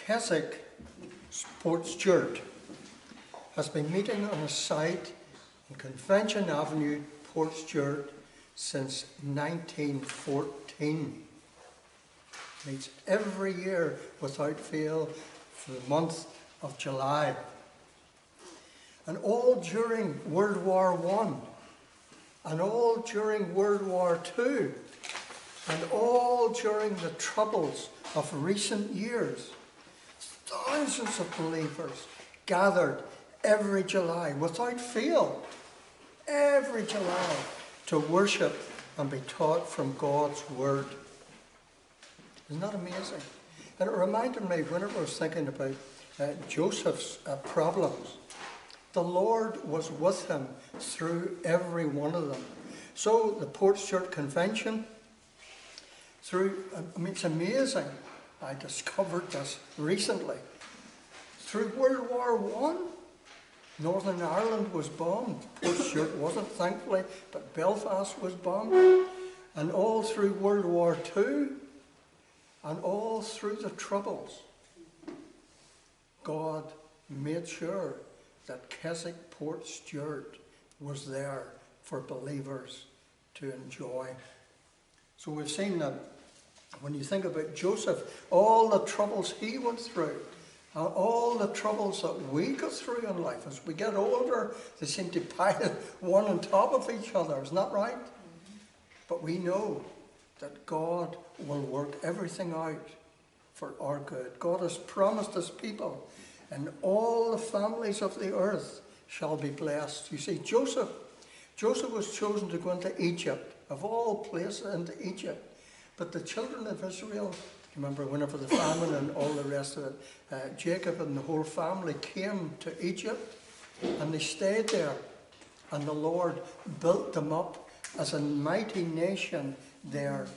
Keswick Sports Church has been meeting on a site in Convention Avenue, Portstewart, since 1914. Meets every year without fail for the month of July. And all during World War I, and all during World War II, and all during the troubles of recent years, thousands of believers gathered every July without fail, every July, to worship and be taught from God's Word. Isn't that amazing? And it reminded me, whenever I was thinking about Joseph's problems, the Lord was with him through every one of them. So the Portstewart Convention, it's amazing. I discovered this recently. Through World War I, Northern Ireland was bombed. Portstewart wasn't, thankfully, but Belfast was bombed. And all through World War II, and all through the Troubles, God made sure that Keswick Portstewart was there for believers to enjoy. So we've seen that when you think about Joseph, all the troubles he went through, and all the troubles that we go through in life, as we get older, they seem to pile one on top of each other. Isn't that right? But we know that God will work everything out for our good. God has promised his people, and all the families of the earth shall be blessed. You see, Joseph was chosen to go into Egypt, of all places into Egypt. But the children of Israel, remember whenever the famine and all the rest of it, Jacob and the whole family came to Egypt, and they stayed there. And the Lord built them up as a mighty nation there.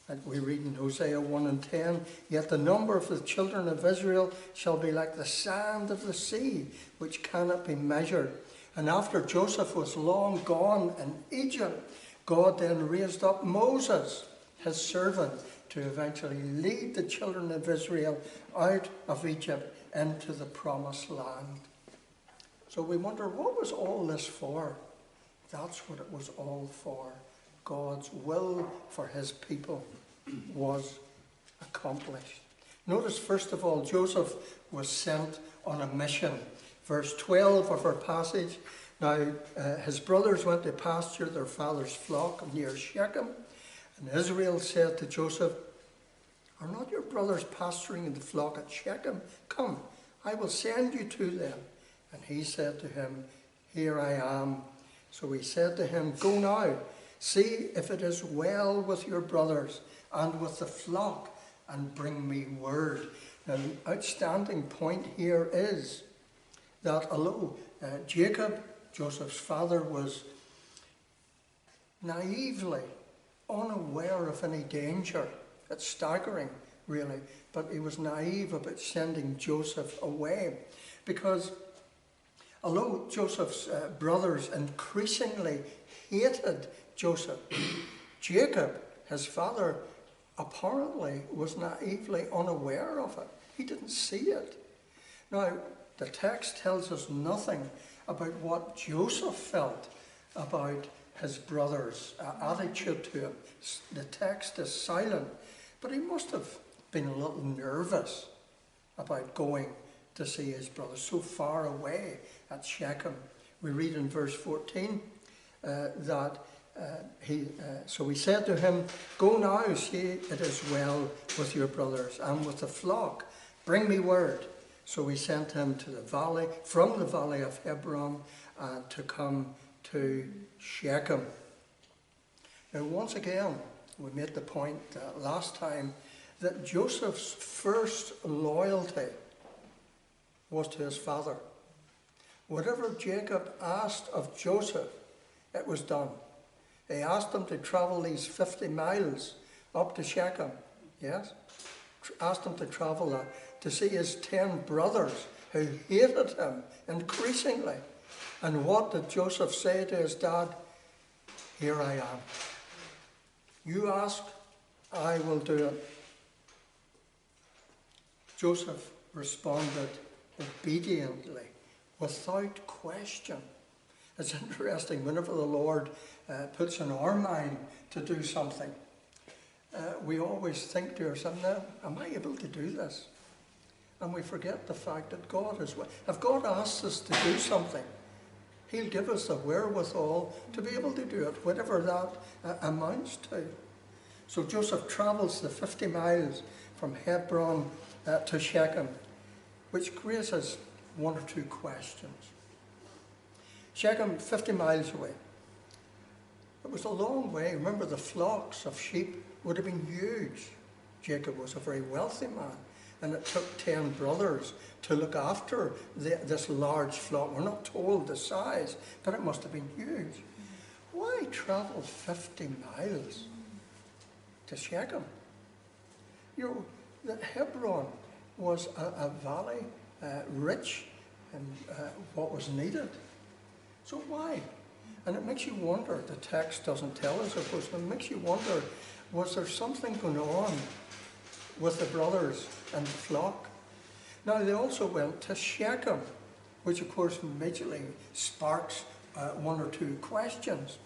And we read in Hosea 1 and 10, yet the number of the children of Israel shall be like the sand of the sea, which cannot be measured. And after Joseph was long gone in Egypt, God then raised up Moses, his servant, to eventually lead the children of Israel out of Egypt into the promised land. So we wonder, what was all this for? That's what it was all for. God's will for his people was accomplished. Notice, first of all, Joseph was sent on a mission. Verse 12 of our passage. Now, his brothers went to pasture their father's flock near Shechem. And Israel said to Joseph, are not your brothers pasturing in the flock at Shechem? Come, I will send you to them. And he said to him, here I am. So he said to him, go now, see if it is well with your brothers and with the flock, and bring me word. Now, the outstanding point here is that although Jacob, Joseph's father, was naively unaware of any danger, it's staggering, really, but he was naive about sending Joseph away, because although Joseph's brothers increasingly hated Joseph, Jacob, his father, apparently was naively unaware of it. He didn't see it. Now, the text tells us nothing about what Joseph felt about his brother's attitude to him. The text is silent, but he must have been a little nervous about going to see his brother so far away at Shechem. We read in verse 14 so he said to him, go now, see it is well with your brothers and with the flock. Bring me word. So he sent him to the valley, from the valley of Hebron, to come to Shechem. Now, once again, we made the point last time that Joseph's first loyalty was to his father. Whatever Jacob asked of Joseph, it was done. He asked him to travel these 50 miles up to Shechem, yes? Asked him to travel that, to see his 10 brothers who hated him increasingly. And what did Joseph say to his dad? Here I am. You ask, I will do it. Joseph responded obediently, without question. It's interesting, whenever the Lord puts in our mind to do something, we always think to ourselves, now, am I able to do this? And we forget the fact that God is, if God asks us to do something, He'll give us the wherewithal to be able to do it, whatever that amounts to. So Joseph travels the 50 miles from Hebron to Shechem, which raises one or two questions. Shechem, 50 miles away. It was a long way. Remember, the flocks of sheep would have been huge. Jacob was a very wealthy man, and it took 10 brothers to look after this large flock. We're not told the size, but it must have been huge. Why travel 50 miles to Shechem? You know, that Hebron was a valley rich in what was needed. So why? And it makes you wonder, the text doesn't tell us, of course, but it makes you wonder, was there something going on with the brothers and the flock? Now, they also went to Shechem, which of course immediately sparks one or two questions.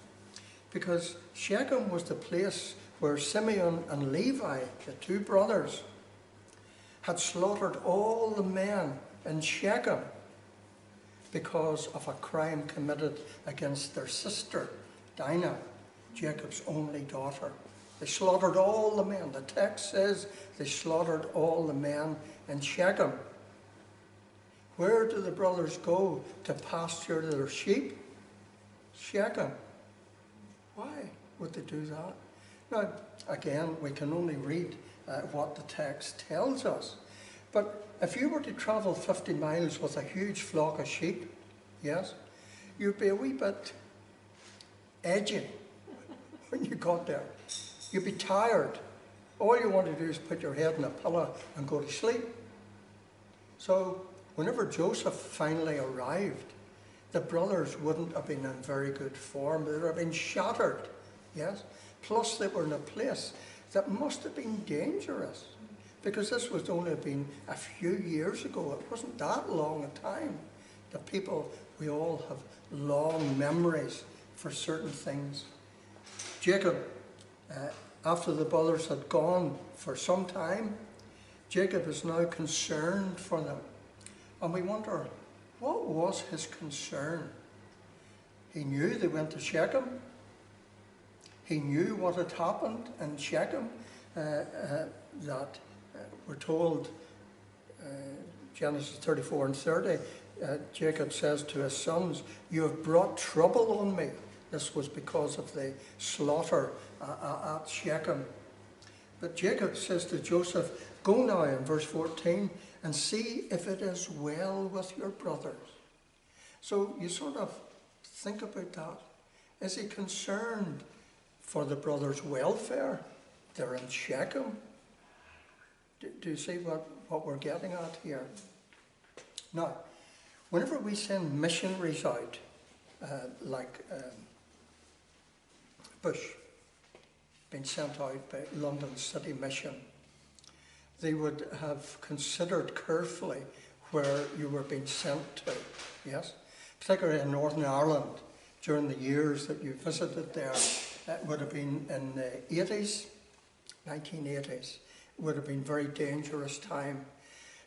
Because Shechem was the place where Simeon and Levi, the two brothers, had slaughtered all the men in Shechem because of a crime committed against their sister, Dinah, Jacob's only daughter. They slaughtered all the men. The text says they slaughtered all the men in Shechem. Where do the brothers go to pasture their sheep? Shechem. Why would they do that? Now, again, we can only read what the text tells us. But if you were to travel 50 miles with a huge flock of sheep, yes, you'd be a wee bit edgy when you got there. You'd be tired. All you want to do is put your head in a pillow and go to sleep. So whenever Joseph finally arrived, the brothers wouldn't have been in very good form. They would have been shattered, yes. Plus they were in a place that must have been dangerous, because this was only been a few years ago. It wasn't that long a time. The people, we all have long memories for certain things. Jacob, after the brothers had gone for some time, Jacob is now concerned for them. And we wonder, what was his concern? He knew they went to Shechem. He knew what had happened in Shechem, that we're told, Genesis 34 and 30, Jacob says to his sons, "You have brought trouble on me." This was because of the slaughter at Shechem. But Jacob says to Joseph, "Go now," in verse 14, "and see if it is well with your brothers." So you sort of think about that. Is he concerned for the brothers' welfare? They're in Shechem. Do you see what we're getting at here? Now, whenever we send missionaries out, like Bush, been sent out by London City Mission, they would have considered carefully where you were being sent to, yes? Particularly in Northern Ireland, during the years that you visited there, it would have been in the 80s, 1980s. It would have been a very dangerous time.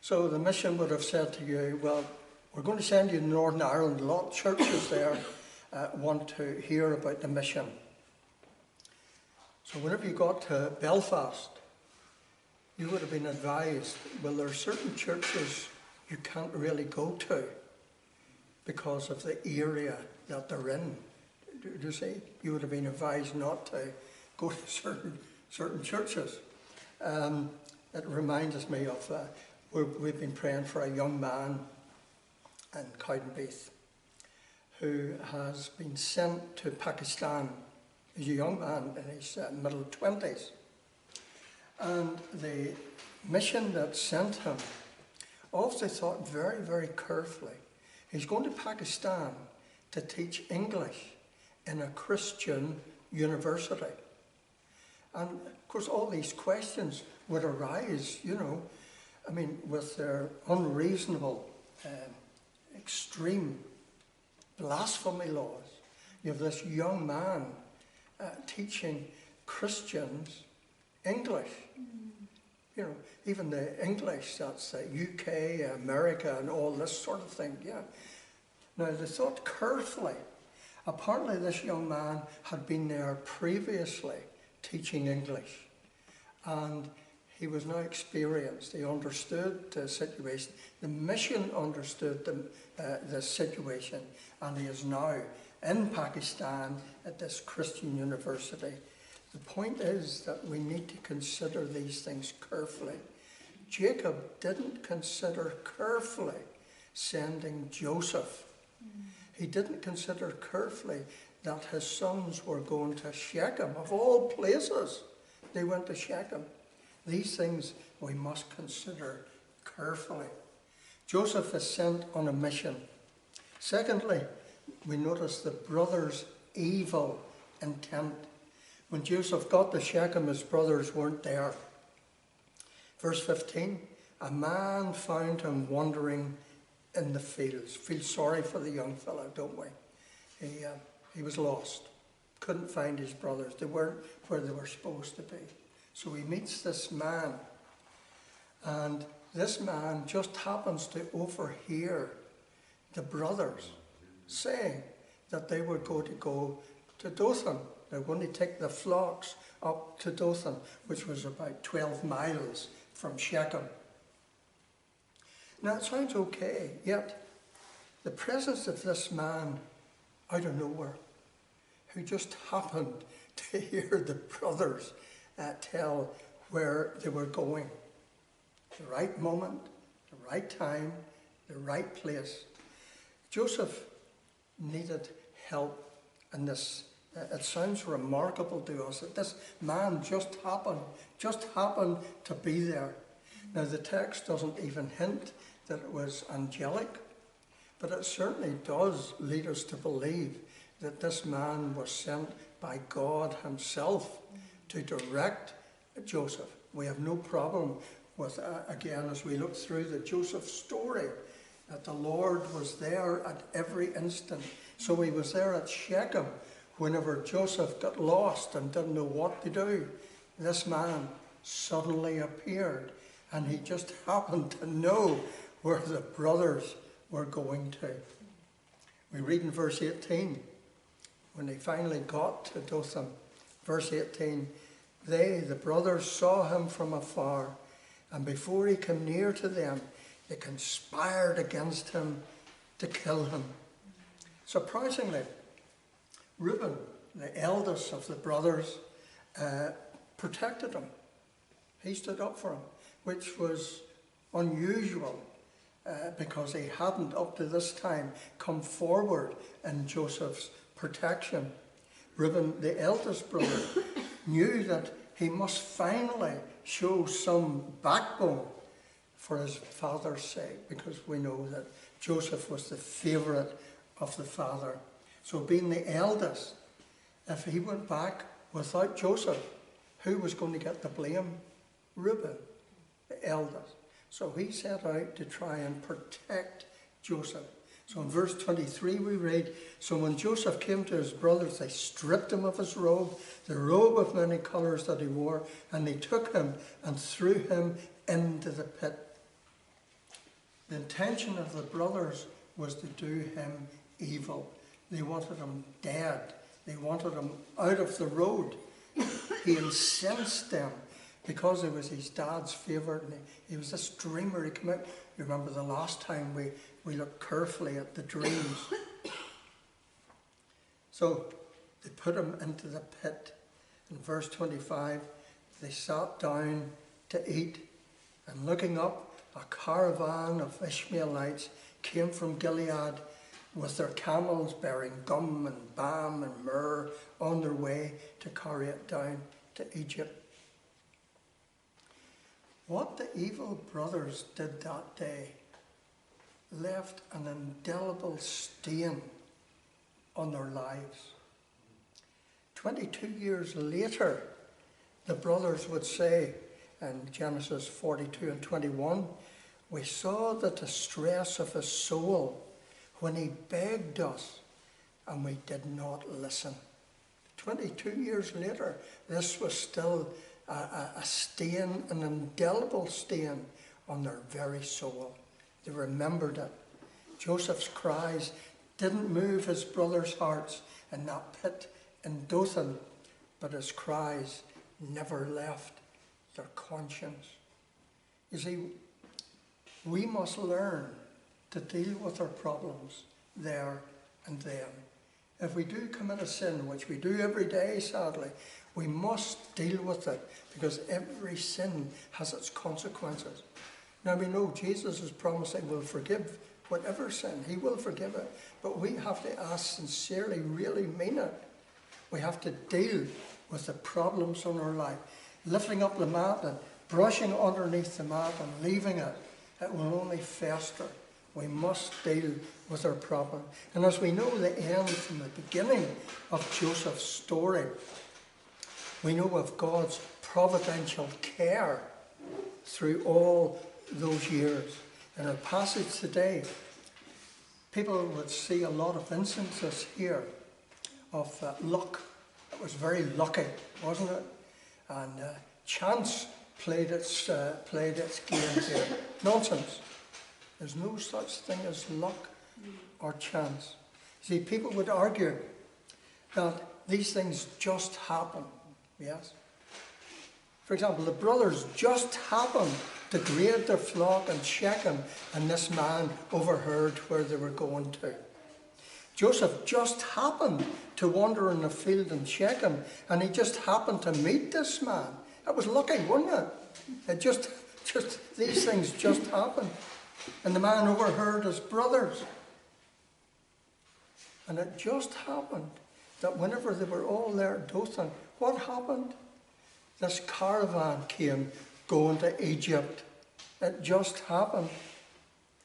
So the mission would have said to you, well, we're going to send you to Northern Ireland. A lot of churches there want to hear about the mission. So whenever you got to Belfast, you would have been advised, well, there are certain churches you can't really go to because of the area that they're in. Do you see? You would have been advised not to go to certain churches. It reminds me of, we've been praying for a young man in Cowdenbeath who has been sent to Pakistan. He's a young man in his middle 20s. And the mission that sent him also thought very, very carefully. He's going to Pakistan to teach English in a Christian university. And of course all these questions would arise, you know, I mean, with their unreasonable, extreme blasphemy laws. You have this young man teaching Christians English. You know, even the English, that's UK, America, and all this sort of thing, yeah. Now, they thought carefully. Apparently, this young man had been there previously teaching English. And he was now experienced. He understood the situation. The mission understood the situation. And he is now in Pakistan at this Christian university. The point is that we need to consider these things carefully. Jacob didn't consider carefully sending Joseph. He didn't consider carefully that his sons were going to Shechem. Of all places, they went to Shechem. These things we must consider carefully. Joseph is sent on a mission. Secondly, we notice the brothers' evil intent. When Joseph got to Shechem, his brothers weren't there. Verse 15, a man found him wandering in the fields. Feel sorry for the young fellow, don't we? He was lost. Couldn't find his brothers. They weren't where they were supposed to be. So he meets this man. And this man just happens to overhear the brothers saying that they were going to go to Dothan. They're going to take the flocks up to Dothan, which was about 12 miles from Shechem. Now, it sounds okay, yet the presence of this man out of nowhere, who just happened to hear the brothers tell where they were going. The right moment, the right time, the right place. Joseph needed help in this. It sounds remarkable to us that this man just happened to be there. Now, the text doesn't even hint that it was angelic, but it certainly does lead us to believe that this man was sent by God himself to direct Joseph. We have no problem with, again, as we look through the Joseph story, that the Lord was there at every instant. So he was there at Shechem whenever Joseph got lost and didn't know what to do. This man suddenly appeared, and he just happened to know where the brothers were going to. We read in verse 18, when they finally got to Dothan, verse 18, they, the brothers, saw him from afar, and before he came near to them, they conspired against him to kill him. Surprisingly, Reuben, the eldest of the brothers, protected him. He stood up for him, which was unusual because he hadn't up to this time come forward in Joseph's protection. Reuben, the eldest brother, knew that he must finally show some backbone for his father's sake, because we know that Joseph was the favourite of the father. So being the eldest, if he went back without Joseph, who was going to get the blame? Reuben, the eldest. So he set out to try and protect Joseph. So in verse 23 we read, so when Joseph came to his brothers, they stripped him of his robe, the robe of many colours that he wore, and they took him and threw him into the pit. The intention of the brothers was to do him evil. They wanted him dead. They wanted him out of the road. He incensed them because he was his dad's favourite, and he was this dreamer. He came out. You remember the last time we looked carefully at the dreams. So they put him into the pit. In verse 25, they sat down to eat, and looking up, a caravan of Ishmaelites came from Gilead with their camels bearing gum and balm and myrrh on their way to carry it down to Egypt. What the evil brothers did that day left an indelible stain on their lives. 22 years later, the brothers would say in Genesis 42 and 21, we saw the distress of his soul when he begged us and we did not listen. 22 years later, this was still a stain, an indelible stain on their very soul. They remembered it. Joseph's cries didn't move his brothers' hearts in that pit in Dothan, but his cries never left their conscience. You see, we must learn to deal with our problems there and then. If we do commit a sin, which we do every day, sadly, we must deal with it, because every sin has its consequences. Now we know Jesus is promising will forgive whatever sin. He will forgive it. But we have to ask sincerely, really mean it. We have to deal with the problems in our life. Lifting up the mat and brushing underneath the mat and leaving it, it will only fester. We must deal with our problem. And as we know the end from the beginning of Joseph's story, we know of God's providential care through all those years. In our passage today, people would see a lot of instances here of luck. It was very lucky, wasn't it? And chance played its game here. Nonsense. There's no such thing as luck or chance. See, people would argue that these things just happen. Yes? For example, the brothers just happened to grade their flock in Shechem, and this man overheard where they were going to. Joseph just happened to wander in the field in Shechem, and he just happened to meet this man. It was lucky, wasn't it? It just these things just happened. And the man overheard his brothers. And it just happened that whenever they were all there at Dothan, what happened? This caravan came going to Egypt. It just happened.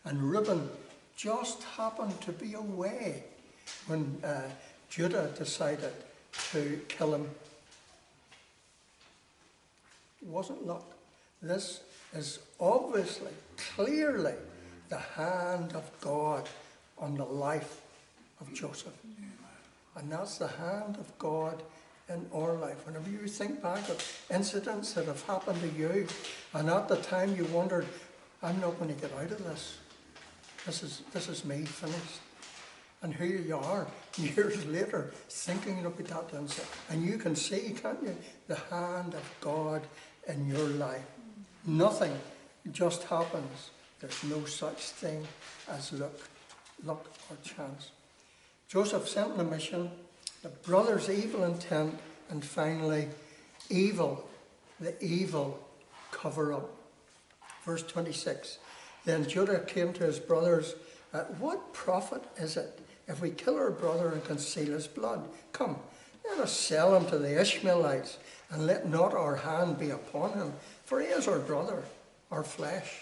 And Reuben just happened to be away when Judah decided to kill him. It wasn't luck. This is obviously, clearly, the hand of God on the life of Joseph. And that's the hand of God in our life. Whenever you think back of incidents that have happened to you, and at the time you wondered, I'm not going to get out of this. This is me finished. And here you are, years later, thinking about that incident. And you can see, can't you, the hand of God in your life. Nothing just happens. There's no such thing as luck or chance. Joseph sent on a mission, the brothers' evil intent, and finally, the evil cover-up. Verse 26, then Judah came to his brothers, what profit is it if we kill our brother and conceal his blood? Come, let us sell him to the Ishmaelites, and let not our hand be upon him, for he is our brother, our flesh.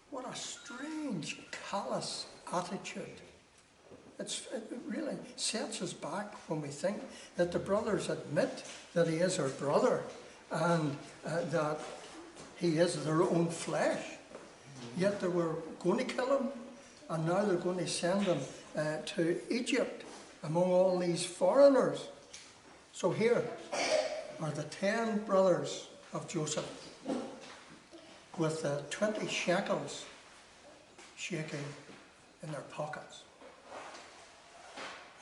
What a strange, callous attitude. It really sets us back when we think that the brothers admit that he is our brother and that he is their own flesh. Yet they were going to kill him, and now they're going to send him to Egypt among all these foreigners. So here are the 10 brothers of Joseph with 20 shekels shaking in their pockets.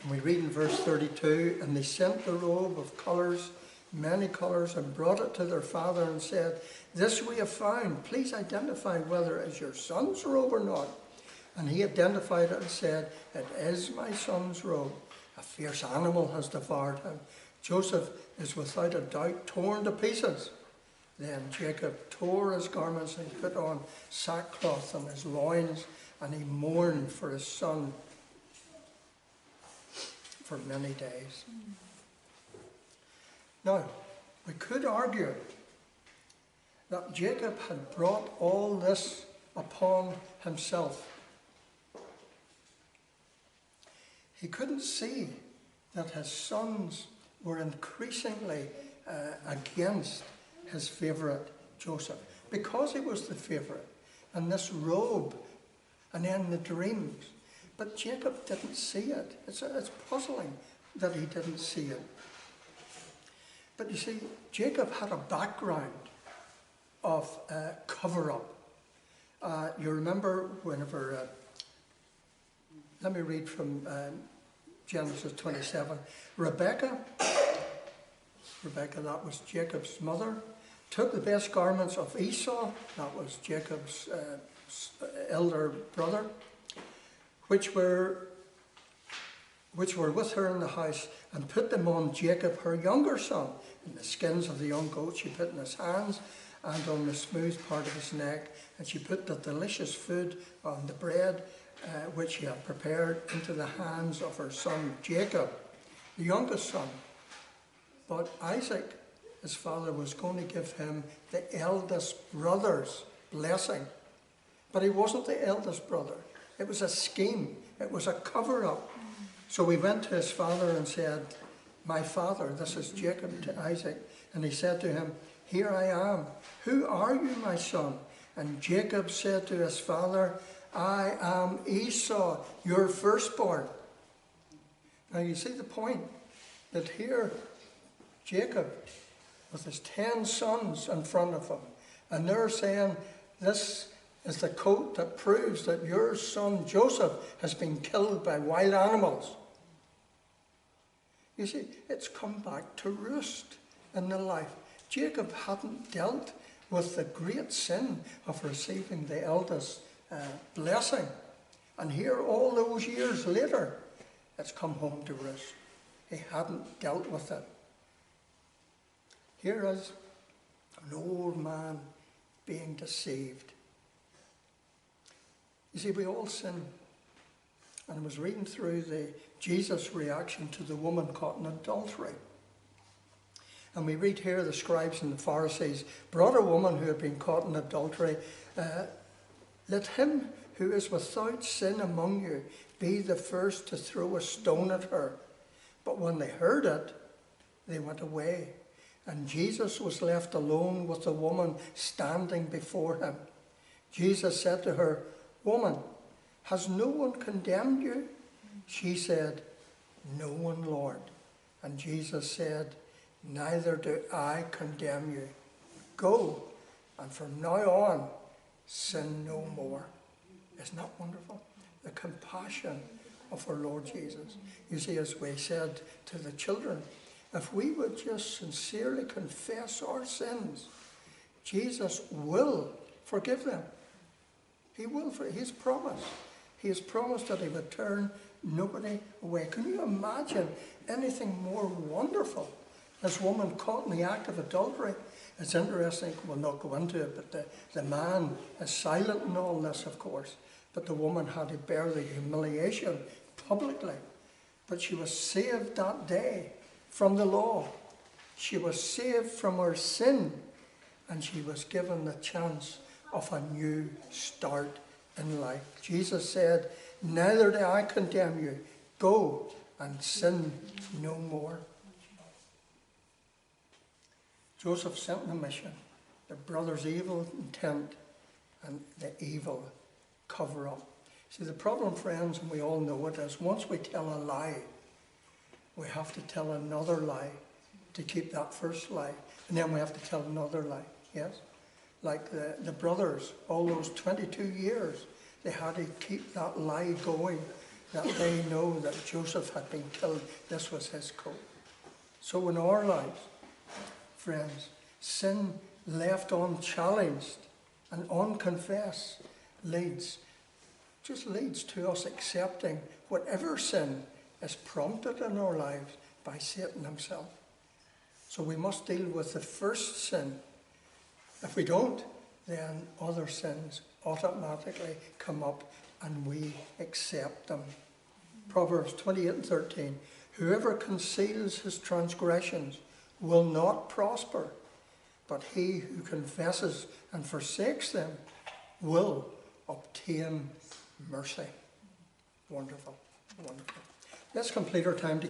And we read in verse 32, and they sent the robe of colours, many colours, and brought it to their father and said, this we have found. Please identify whether it is your son's robe or not. And he identified it and said, it is my son's robe. A fierce animal has devoured him. Joseph is without a doubt torn to pieces. Then Jacob tore his garments and put on sackcloth on his loins, and he mourned for his son for many days. Now, we could argue that Jacob had brought all this upon himself. He couldn't see that his sons were increasingly against his favourite Joseph, because he was the favourite, and this robe, and then the dreams. But Jacob didn't see it. It's puzzling that he didn't see it. But you see, Jacob had a background of cover-up. You remember whenever, let me read from Genesis 27. Rebecca, that was Jacob's mother, took the best garments of Esau, that was Jacob's elder brother, which were with her in the house, and put them on Jacob, her younger son. And the skins of the young goat she put in his hands, and on the smooth part of his neck. And she put the delicious food on the bread, which she had prepared, into the hands of her son Jacob, the youngest son. But Isaac, his father, was going to give him the eldest brother's blessing. But he wasn't the eldest brother. It was a scheme. It was a cover-up. So he went to his father and said, "My father," this is Jacob to Isaac, and he said to him, "Here I am. Who are you, my son?" And Jacob said to his father, "I am Esau, your firstborn." Now you see the point, that here Jacob, with his 10 sons in front of him, and they're saying, "This is the coat that proves that your son Joseph has been killed by wild animals." You see, it's come back to roost in the life. Jacob hadn't dealt with the great sin of receiving the eldest blessing. And here, all those years later, it's come home to roost. He hadn't dealt with it. Here is an old man being deceived. You see, we all sin. And I was reading through Jesus' reaction to the woman caught in adultery. And we read here, the scribes and the Pharisees brought a woman who had been caught in adultery. Let him who is without sin among you be the first to throw a stone at her. But when they heard it, they went away. And Jesus was left alone with the woman standing before him. Jesus said to her, "Woman, has no one condemned you?" She said, "No one, Lord." And Jesus said, "Neither do I condemn you. Go, and from now on, sin no more." Isn't that wonderful? The compassion of our Lord Jesus. You see, as we said to the children, if we would just sincerely confess our sins, Jesus will forgive them. He will. He's promised. He has promised that he would turn nobody away. Can you imagine anything more wonderful? This woman caught in the act of adultery. It's interesting, we'll not go into it, but the man is silent in all this, of course. But the woman had to bear the humiliation publicly. But she was saved that day from the law. She was saved from her sin, and she was given the chance of a new start in life. Jesus said, "Neither do I condemn you. Go and sin no more." Joseph sent on a mission. The brother's evil intent and the evil cover-up. See, the problem, friends, and we all know it, is once we tell a lie, we have to tell another lie to keep that first lie. And then we have to tell another lie, yes? Like the brothers, all those 22 years, they had to keep that lie going, that they know that Joseph had been killed. This was his coat. So in our lives, friends, sin left unchallenged and unconfessed leads to us accepting whatever sin is prompted in our lives by Satan himself. So we must deal with the first sin. If we don't, then other sins automatically come up and we accept them. Proverbs 28:13, "Whoever conceals his transgressions will not prosper, but he who confesses and forsakes them will obtain mercy." Wonderful, wonderful. Let's complete our time together.